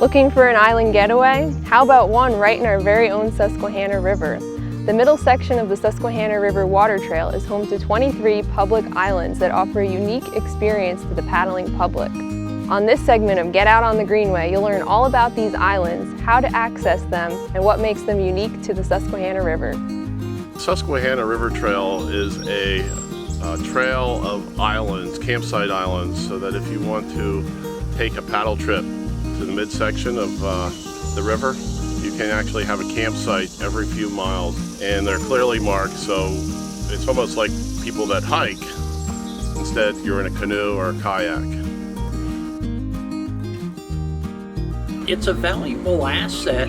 Looking for an island getaway? How about one right in our very own Susquehanna River? The middle section of the Susquehanna River Water Trail is home to 23 public islands that offer a unique experience to the paddling public. On this segment of Get Out on the Greenway, you'll learn all about these islands, how to access them, and what makes them unique to the Susquehanna River. Susquehanna River Trail is a trail of islands, campsite islands, so that if you want to take a paddle trip to the midsection of the river, you can actually have a campsite every few miles, and they're clearly marked, so it's almost like people that hike. Instead, you're in a canoe or a kayak. It's a valuable asset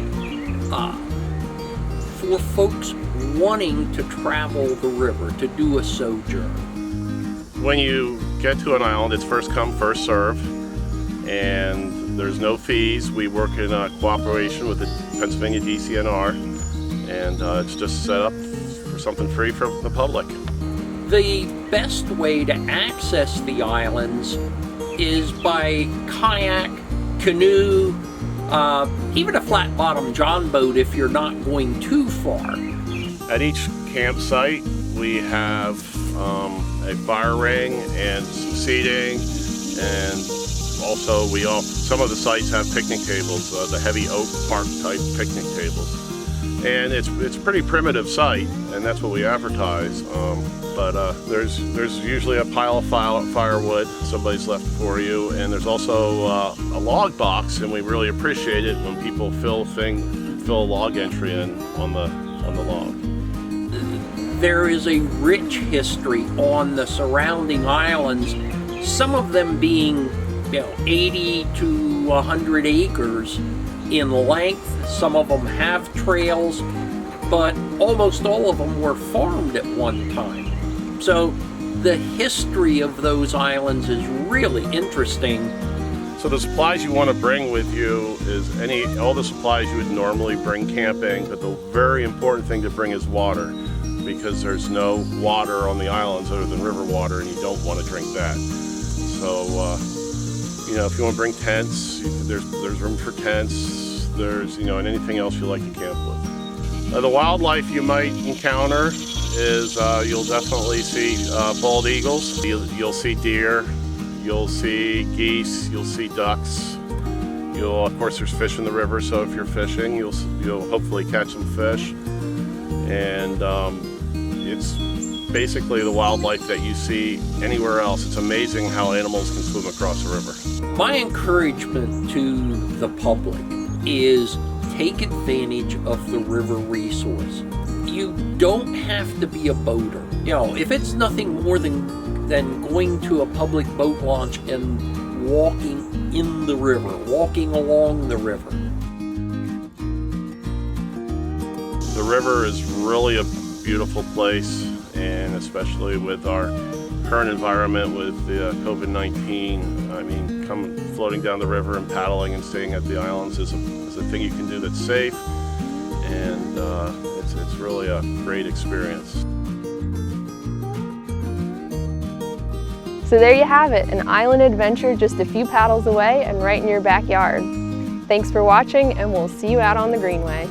for folks wanting to travel the river, to do a sojourn. When you get to an island, it's first come, first serve, and there's no fees. We work in cooperation with the Pennsylvania DCNR, and it's just set up for something free for the public. The best way to access the islands is by kayak, canoe, even a flat-bottom john boat if you're not going too far. At each campsite, we have a fire ring and some seating, and also some of the sites have picnic tables, the heavy oak park type picnic tables. And it's a pretty primitive site, and that's what we advertise. But there's usually a pile of firewood somebody's left for you, and there's also a log box, and we really appreciate it when people fill a log entry in on the log. There is a rich history on the surrounding islands, some of them being 80 to 100 acres in length. Some of them have trails, but almost all of them were farmed at one time. So the history of those islands is really interesting. So the supplies you want to bring with you is all the supplies you would normally bring camping, but the very important thing to bring is water, because there's no water on the islands other than river water, and you don't want to drink that. So if you want to bring tents, there's room for tents. There's and anything else you like to camp with. The wildlife you might encounter is you'll definitely see bald eagles. You'll see deer. You'll see geese. You'll see ducks. Of course, there's fish in the river, so if you're fishing, you'll hopefully catch some fish. And it's basically the wildlife that you see anywhere else. It's amazing how animals can swim across a river. My encouragement to the public is take advantage of the river resource. You don't have to be a boater. If it's nothing more than going to a public boat launch and walking in the river, walking along the river. The river is really a beautiful place, and especially with our current environment with the COVID-19, floating down the river and paddling and staying at the islands is a thing you can do that's safe, and it's really a great experience. So there you have it, an island adventure just a few paddles away and right in your backyard. Thanks for watching, and we'll see you out on the Greenway.